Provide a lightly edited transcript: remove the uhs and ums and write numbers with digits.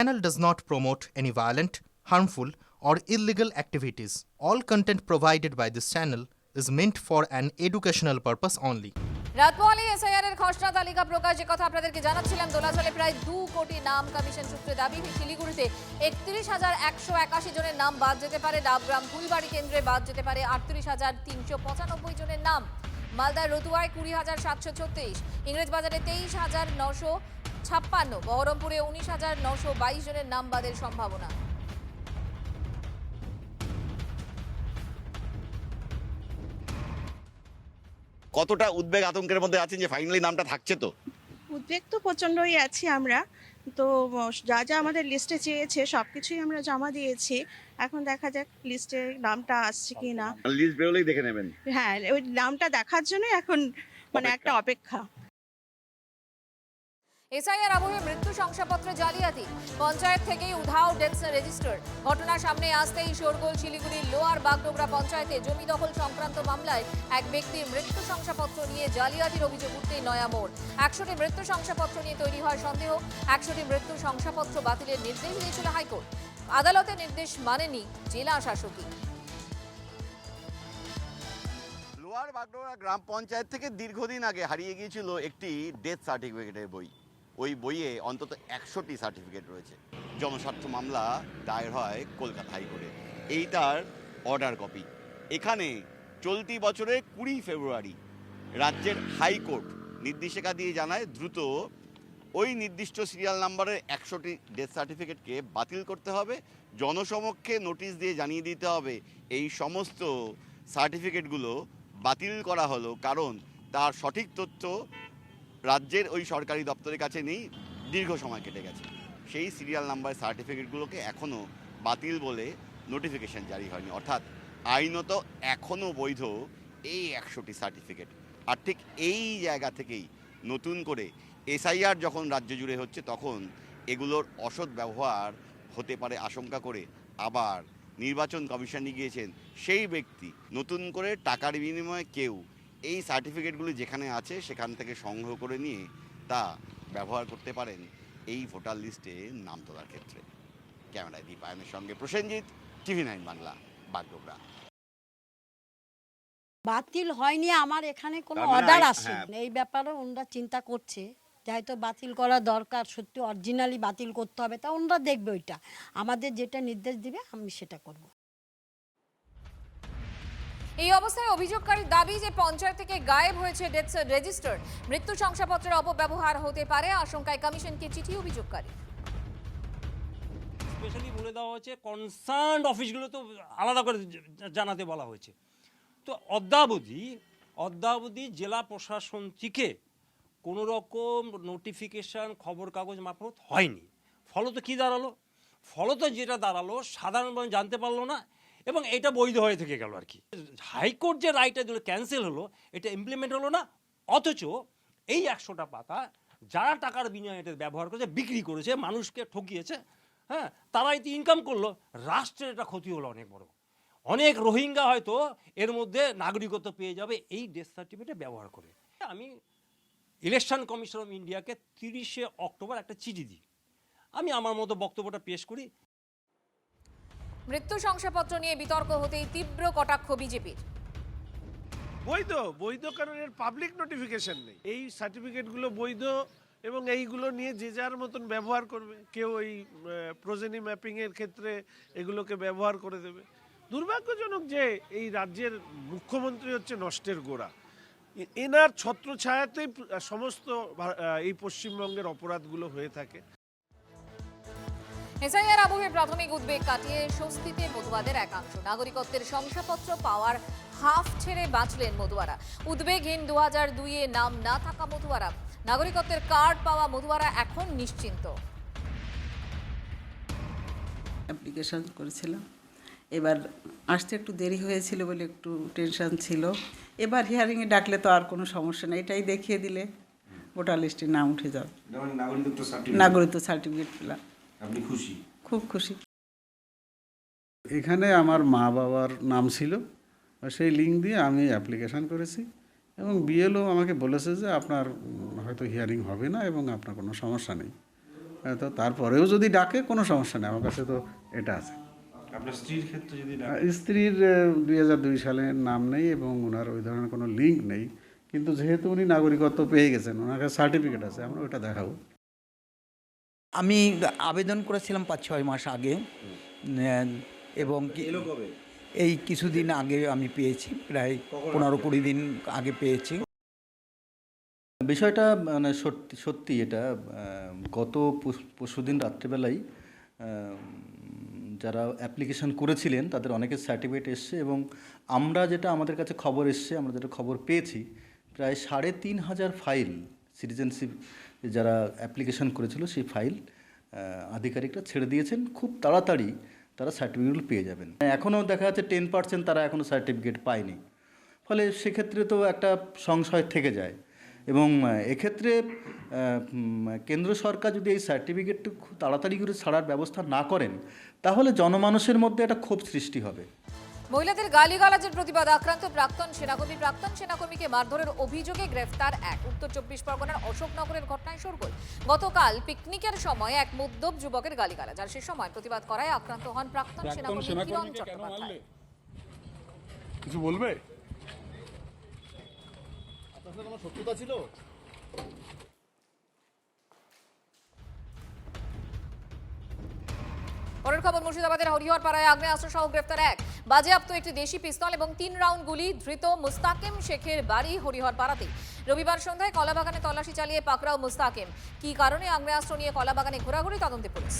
Channel does not promote any violent, harmful, or illegal activities. All content provided by this channel is meant for an educational purpose only. রাত পোহালে SIR এর খসড়া তালিকা প্রকাশ, যে কথা আপনাদেরকে জানাচ্ছিলাম। দোলাচলে প্রায় 2 কোটি নাম। কমিশন সূত্রে দাবি, শিলিগুড়িতে 31,181 জনের নাম বাদ যেতে পারে। ডাবগ্রাম ফুলবাড়ি কেন্দ্রে বাদ যেতে পারে 38,395 জনের নাম। মালদার রতুয়ায় 20,736, ইংরেজবাজারে 23,956, বহরমপুরে 19,922 জনের নাম বাদের সম্ভাবনা। কতটা উদ্বেগ আতঙ্কের মধ্যে আছেন যে ফাইনালি নামটা থাকছে? তো উদ্বেগ তো প্রচণ্ডই আছি আমরা। তো যা যা আমাদের লিস্টে চেয়েছে সব কিছুই আমরা জমা দিয়েছি। এখন দেখা যাক লিস্টে নামটা আসছে কি না। লিস্ট বেরোলেই দেখে নেবেন। হ্যাঁ, ওই নামটা দেখার জন্য এখন একটা অপেক্ষা। এসআইআর আবহে মৃত্যু শংসাপত্রে জালিয়াতি, পঞ্চায়েত থেকেই উধাও ডেথ রেজিস্টার। ঘটনা সামনে আসতেই শোরগোল শিলিগুড়ির লোয়ার বাগডোগরা পঞ্চায়েতে। জমি দখল সংক্রান্ত মামলায় এক ব্যক্তির মৃত্যু শংসাপত্র নিয়ে জালিয়াতির অভিযোগ উঠতেই নয়া মোড়। 100টি মৃত্যু শংসাপত্র নিয়ে তৈরি হয় সন্দেহ। 100টি মৃত্যু শংসাপত্র বাতিলের নির্দেশ দিয়েছিল হাইকোর্ট। আদালতের নির্দেশ মানেনি জেলা শাসকই। লোয়ার বাগডোগরা গ্রাম পঞ্চায়েত থেকে দীর্ঘদিন আগে হারিয়ে গিয়েছিল একটি ডেথ সার্টিফিকেটের বই। ওই বইয়ে অন্তত 100টি সার্টিফিকেট রয়েছে। জনস্বার্থ মামলা দায়ের হয় কলকাতা হাইকোর্টে। এইটার অর্ডার কপি। এখানে চলতি বছরের 20 ফেব্রুয়ারি রাজ্যের হাইকোর্ট নির্দেশিকা দিয়ে জানায় দ্রুত ওই নির্দিষ্ট সিরিয়াল নাম্বারের 100টি ডেথ সার্টিফিকেটকে বাতিল করতে হবে। জনসমক্ষে নোটিশ দিয়ে জানিয়ে দিতে হবে এই সমস্ত সার্টিফিকেটগুলো বাতিল করা হলো, কারণ তার সঠিক তথ্য রাজ্যের ওই সরকারি দপ্তরের কাছে নেই, দীর্ঘ সময় কেটে গেছে। সেই সিরিয়াল নাম্বার সার্টিফিকেটগুলোকে এখনও বাতিল বলে নোটিফিকেশন জারি হয়নি, অর্থাৎ আইনত এখনও বৈধ এই 100টি সার্টিফিকেট। আর ঠিক এই জায়গা থেকেই নতুন করে এসআইআর যখন রাজ্য জুড়ে হচ্ছে, তখন এগুলোর অসৎ ব্যবহার হতে পারে আশঙ্কা করে আবার নির্বাচন কমিশনে গিয়েছেন সেই ব্যক্তি নতুন করে টাকার বিনিময়ে কেউ এই সার্টিফিকেটগুলি যেখানে আছে সেখান থেকে সংগ্রহ করে নিয়ে তা ব্যবহার করতে পারেন এই ভোটার লিস্টে নাম তোলার ক্ষেত্রে। ক্যামেরায় দীপায়নের সঙ্গে প্রসেনজিৎ, TV9 বাংলা, বাগডোগরা। বাতিল হয়নি, আমার এখানে কোনো অর্ডার আসে এই ব্যাপারে ওনারা চিন্তা করছে যে হয়তো বাতিল করা দরকার, সত্যি অরিজিনালি বাতিল করতে হবে। তা ওনারা দেখবে, ওইটা আমাদের যেটা নির্দেশ দিবে আমি সেটা করব। এই অবস্থায় অভিযোগকারীর দাবি যে পঞ্চায়েত থেকে গায়েব হয়েছে ডেথ রেজিস্টার। মৃত্যু শংসাপত্রের অপব্যবহার হতে পারে আশঙ্কায় কমিশনকে চিঠি অভিযোগকারী। স্পেশালি বলে দেওয়া হয়েছে কনসার্ন অফিসগুলো তো আলাদা করে জানাতে বলা হয়েছে। তো অদ্যাবধি জেলা প্রশাসন থেকে কোনো রকম নোটিফিকেশান খবর কাগজ মারফত হয়নি। ফলত কি দাঁড়ালো? ফলত যেটা দাঁড়ালো, সাধারণ মানুষ জানতে পারলো না এবং এটা বৈধ হয়ে থেকে গেল আর কি। হাইকোর্ট যে রায়টা দিল ক্যান্সেল হলো, এটা ইমপ্লিমেন্ট হলো না। অথচ এই 100টা পাতা যারা টাকার বিনিময়ে এটা ব্যবহার করেছে, বিক্রি করেছে, মানুষকে ঠকিয়েছে, হ্যাঁ, তারা এতে ইনকাম করলো। রাষ্ট্রের এটা ক্ষতি হলো অনেক বড়। অনেক রোহিঙ্গা হয়তো এর মধ্যে নাগরিকত্ব পেয়ে যাবে এই ডেথ সার্টিফিকেট ব্যবহার করে। আমি ইলেকশন কমিশন অফ ইন্ডিয়াকে 30শে অক্টোবর একটা চিঠি দিই। আমি আমার মতো বক্তব্যটা পেশ করি। মৃত্যু শংসাপত্র নিয়ে বিতর্ক হতেই তীব্র কটাক্ষ বিজেপির। বৈধ কারণ এর পাবলিক নোটিফিকেশন নেই। এই সার্টিফিকেটগুলো বৈধ এবং এইগুলো নিয়ে যে যার মতন ব্যবহার করবে। কেউ এই প্রোজেনি ম্যাপিং এর ক্ষেত্রে এগুলোকে ব্যবহার করে দেবে। দুর্ভাগ্যজনক যে এই রাজ্যের মুখ্যমন্ত্রী হচ্ছে নষ্টের গোড়া। এনার ছত্রছায়াতেই সমস্ত এই পশ্চিমবঙ্গের অপরাধগুলো হয়ে থাকে। এসআইআর আবহে প্রাথমিক উদ্বেগ কাটিয়ে স্বস্তিতে মধুয়াদের একাংশ। নাগরিকত্বের শংসাপত্র পাওয়ার হাফ ছেড়ে বাঁচলেন মধুয়ারা। উদ্বেগহীন 2002-এ নাম না থাকা মধুয়ারা। নাগরিকত্বের কার্ড পাওয়া মধুয়ারা এখন নিশ্চিন্ত। অ্যাপ্লিকেশন করেছিলাম, এবার আসতে একটু দেরি হয়েছিল বলে একটু টেনশন ছিল। এবার হিয়ারিংয়ে ডাকলে তো আর কোনো সমস্যা নেই, এটাই দেখিয়ে দিলে ভোটার লিস্টে নাম উঠে যাবে। নাগরিকত্ব সার্টিফিকেট পেলাম, আপনি খুশি? খুব খুশি। এখানে আমার মা বাবার নাম ছিল, সেই লিঙ্ক দিয়ে আমি অ্যাপ্লিকেশান করেছি এবং বিএলও আমাকে বলেছে যে আপনার হয়তো হিয়ারিং হবে না এবং আপনার কোনো সমস্যা নেই। তো তারপরেও যদি ডাকে কোনো সমস্যা নেই, আমার কাছে তো এটা আছে। আপনার স্ত্রীর ক্ষেত্রে যদি স্ত্রীর 2002 সালে নাম নেই এবং ওনার ওই ধরনের কোনো লিঙ্ক নেই, কিন্তু যেহেতু উনি নাগরিকত্ব পেয়ে গেছেন, ওনার কাছে সার্টিফিকেট আছে, আমরা ওটা দেখাবো। আমি আবেদন করেছিলাম 5-6 মাস আগে, এবং এই কিছুদিন আগে আমি পেয়েছি, প্রায় 15-20 দিন আগে পেয়েছি। বিষয়টা মানে সত্যি এটা গত পরশুদিন রাত্রেবেলায় যারা অ্যাপ্লিকেশন করেছিলেন তাদের অনেকের সার্টিফিকেট এসছে, এবং আমরা যেটা আমাদের কাছে খবর এসছে, আমরা যেটা খবর পেয়েছি, প্রায় 3,500 ফাইল সিটিজেনশিপ যারা অ্যাপ্লিকেশন করেছিল সেই ফাইল আধিকারিকরা ছেড়ে দিয়েছেন। খুব তাড়াতাড়ি তারা সার্টিফিকেটগুলো পেয়ে যাবেন। এখনও দেখা যাচ্ছে 10% তারা এখনও সার্টিফিকেট পায়নি, ফলে সেক্ষেত্রে তো একটা সংশয় থেকে যায়। এবং এক্ষেত্রে কেন্দ্র সরকার যদি এই সার্টিফিকেটটা খুব তাড়াতাড়ি করে ছাড়ার ব্যবস্থা না করেন, তাহলে জনমানুষের মধ্যে একটা ক্ষোভ সৃষ্টি হবে। মহিলাদের গালিগালাজের প্রতিবাদ আক্রান্ত প্রাক্তন সেনাকর্মীকে মারধরের অভিযোগে গ্রেফতার এক। উত্তর 24 পরগনার অশোকনগরের ঘটনায় শোরগোল। গতকাল পিকনিকের সময় এক মদ্যপ যুবকের গালিগালাজ, আর সে সময় প্রতিবাদ করায় আক্রান্ত হন প্রাক্তন সেনাকর্মী কিরণ চট্টোপাধ্যায়। কিছু বলবে? শত্রুতা ছিল। পরের খবর, মুর্শিদাবাদের হরিহরপাড়ায় আগ্নেয়াস্ত্র সহ গ্রেফতার এক। বাজেয়াপ্ত একটি দেশি পিস্তল এবং 3 রাউন্ড গুলি। ধৃত মুস্তাকিম শেখের বাড়ি হরিহরপাড়াতে। রবিবার সন্ধ্যায় কলাবাগানে তল্লাশি চালিয়ে পাকড়াও মুস্তাকিম। কী কারণে আগ্নেয়াস্ত্র নিয়ে কলাবাগানে ঘোরাঘুরি, তদন্তে পুলিশ।